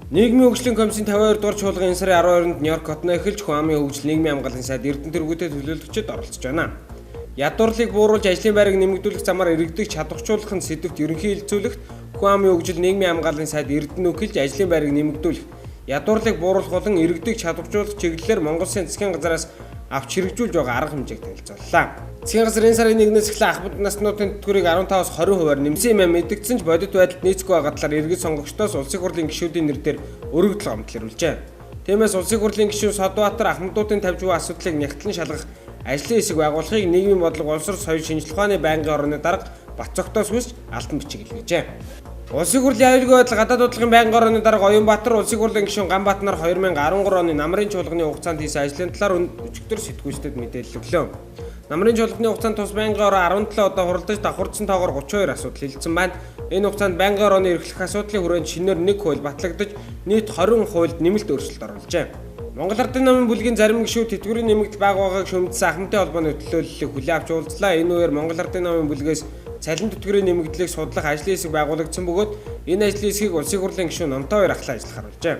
Нийгмийн хөгжлийн комиссийн 52 дугаар чуулган энэ сарын 12-нд Нью-Йорк хотно эхэлж хүн амын хөгжил нийгмийн хамгааллын сайд Эрдэнэ тэргүүтэй төлөөлөгчид оролцож байна. Ядуурлыг бууруулж ажлын байрыг нэмэгдүүлэх замаар иргэдэг чадварчуулах нь сэдвт ерөнхий хэлцүүлэгт хүн амын хөгжил нийгмийн хамгааллын сайд Эрдэнэ эхэлж ажлын байрыг нэмэгдүүлэх, ядуурлыг бууруулах болон иргэдэг чадварчуулах чиглэлээр Монгол Улсын засгийн газраас авч хэрэгжүүлж байгаа арга хэмжээг танилцууллаа. Засгийн газар энэ сарын 1-ээс эхлэн ах бод наснуудын тэтгэврийг 15-аас 20%-аар нэмсэн юм мэдгдсэн ч бодит байдалд нийцгүй байгаа талаар иргэд сонгогчдоос улсын хурлын гишүүдийн нэрээр өргөдөл гомдол ирүүлжээ. Тиймээс улсын хурлын гишүүн Содбаатар Ахмадуудын тавьж буй асуудлыг нягтлан шалгах ажлын хэсэг байгуулахыг нийгмийн бодлого боловсрол соёл шинжилх ухааны байнгын орны дарга Бацогтоос хүсч албан бичиг илгээжээ. Улсын хурлын аюулгүй байдал гадаад бодлогын байнгын орны дарга Оюнбаатар улсын хурлын гишүүн Ганбаатар 2013 оны намрын чуулганы хугацаанд хийсэн ажлын талаар өчигдөр сэтгүүлчдэд мэдээлэл өглөө. Намрын чуулганы хугацаанд тус байнгын ороо 17 удаа хуралдаж давхурдсан тоогоор 32 асуудал хэлэлцсэн байна. Энэ хугацаанд байнгын орооны эрхлэх асуудлын хүрээнд шинээр 1 хууль батлагдаж нийт 20 хуульд нэмэлт өөрчлөлт оруулжээ. Монгол Ардын намын бүлгийн зарим гишүүд тэтгэврийн нэмэгдэл бага байгааг шүмжсэн Ахмадын холбооны төлөөллийг хүлээн авч уулзлаа. Энэ үеэр Монгол Ардын намын бүлгээс цалин тэтгэврийн нэмэгдлийг судлах ажлын хэсэг байгуулагдсан бөгөөд энэ ажлын хэсгийг улсын хурлын гишүүн Номтой хоёр ахлаа ажиллах харуулжээ.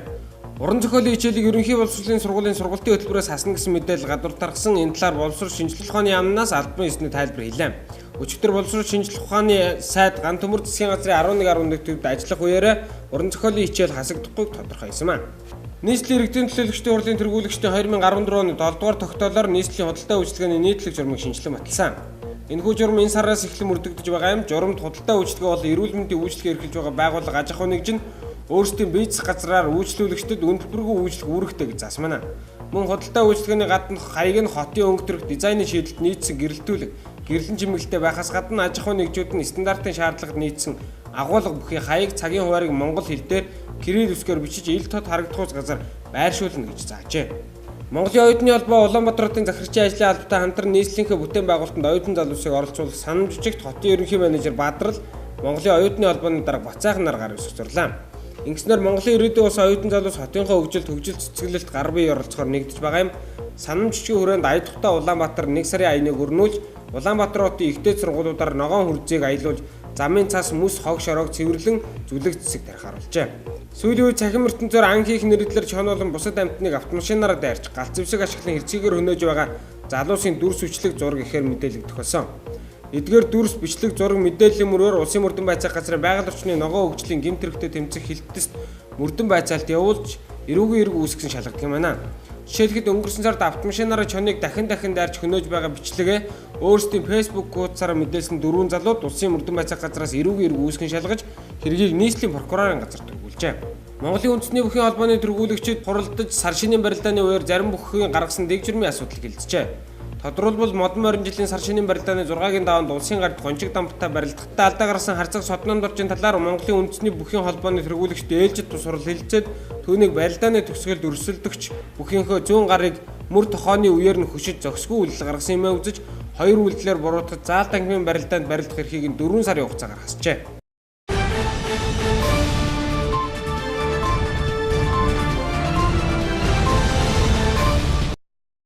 Уран зохиолын хичээлийг ерөнхий боловсролын сургуулийн сургалтын хөтөлбөрөөс хасна гэсэн мэдээлэл гадууртарсан. Энэ талаар боловсрол шинжилх ухааны яамнаас албан ёсны тайлбар хэлэв. Өчигдөр боловсрол шинжилх ухааны сайд Ган Төмөр засгийн газрын 11 төвд ажиллах үеэр уран зохиолын хичээл хасагдахгүйг тодорхойлсон байна. Нийслэлийн иргэдийн төлөөлөгчдийн хурлын тэргүүлэгчдийн 2014 оны 7 дугаар тогтоолоор нийслэлийн худалдаа үйлчилгээний нийтлэг журмыг шинжилэн баталсан. Энэхүү журам энэ сараас эхлэн мөрдөгдөж байгаа юм. Журамд худалдаа үйлчилгээ бол эрүүл мэндийн үйлчилгээ эрхэлж байгаа байгууллага аж ахуйн нэгжин өөрсдийн бие засах газраар үйлчлүүлэгчдэд өндөрбөргүй үйлчлэг үүрэгтэй гэж заасан байна. Мөн худалдаа үйлчилгээний гадна хаяг нь хотын өнгөтрөх дизайны шийдэлд нийцсэн гэрэлтүүлэг, гэрлэн чимэглэлтэй байхаас гадна аж ахуйн нэгжүүд нь стандартын шаардлагад нийцсэн агуулга бүхий хаяг цагийн хуваарийг монгол хэл дээр кирилл үсгээр бичиж ил тод харагдах газар байршуулна гэж заажээ. Монголын оюутны холбоо Улаанбаатарын захирагчийн ажлын албатай хамтран нийслэлийнхээ бүтээн байгуулалтанд оюутан залуусыг оролцуулах санамж бичигт хотын ерөнхий менежер Бадрал Монголын оюутны холбооны дарга Бацаахан нар гаргаж зорлоо. Ингэснээр Монголын ирээдүйн ус оюутан залуус хотынхоо хөгжил цэцгэлэлт гар бие оролцохоор нэгдэж байгаа юм. Санамж бичгийн хүрээнд Аятухтай Улаанбаатар 1 сарын аяныг өрнүүлж Улаанбаатар хотын ихтэй сургуулиудаар ногоон хүрзийг аялуулж замын цас мөс хог шороог цэвэрлэн зүлэг цэцэг тарих харуулжээ. Сүүлийн үед цахим ертөнцөөр ан хийх нэрдлэр чоноолон бусад амьтныг автомашинаараа дайрч галт зэвсэг ашиглан хэрцгийгээр хөнөөж байгаа залуусын дүрс бичлэг зураг ихээр мэдээлэгдэх болсон. Эдгээр дүрс бичлэг зураг мэдээллийн мөрөөр улсын мөрдөн байцаах газрын байгаль орчны ногоон хөгжлийн гэмт хэрэгтээ тэмцэх хилтэст мөрдөн байцаалт явуулж эрүүгийн эрг үүсгэн шалгадаг юм байна. Жишээлхэд өнгөрсөн сард автомашинаараа чоныг дахин дайрч хөнөөж байгаа бичлэгээ өөрсдийн Facebook хуудасаараа мэдээлсэн 4 залууд улсын мөрдөн байцаах газраас эрүүгийн эрг үүсгэн шалгаж хэргийг нийслэлийн прокурорын газар түргүүлжээ. Монголын үндэсний бүхий холбооны тэргүүлэгчид хуралдаж сар шинийн барилдааны үеэр зарим бүхийг гаргасан дэг журмын асуудлыг хэлцжээ. Тодорхойлбол модон морин жилийн сар шинийн барилдааны 6-гийн даваанд улсын гарт гончиг дамптай барилдахтаа алдаа гаргасан харцаг соднон доржийн талаар Монголын үндэсний бүхий холбооны тэргүүлэгчид ээлжид тус сурал хэлэлцээд түүнийг барилдааны төгсгөлд өрсөлдөгч бүхийнхөө зүүн гарыг мөр тохооны үеэр нь хөшиж зохисгүй үйлдэл гаргасан юмаа үзэж хоёр үйлдэлээр буруутгаж заалт ангимын барилдаанд барилдах эрхийг нь 4 сарын хугацаагаар хасжээ.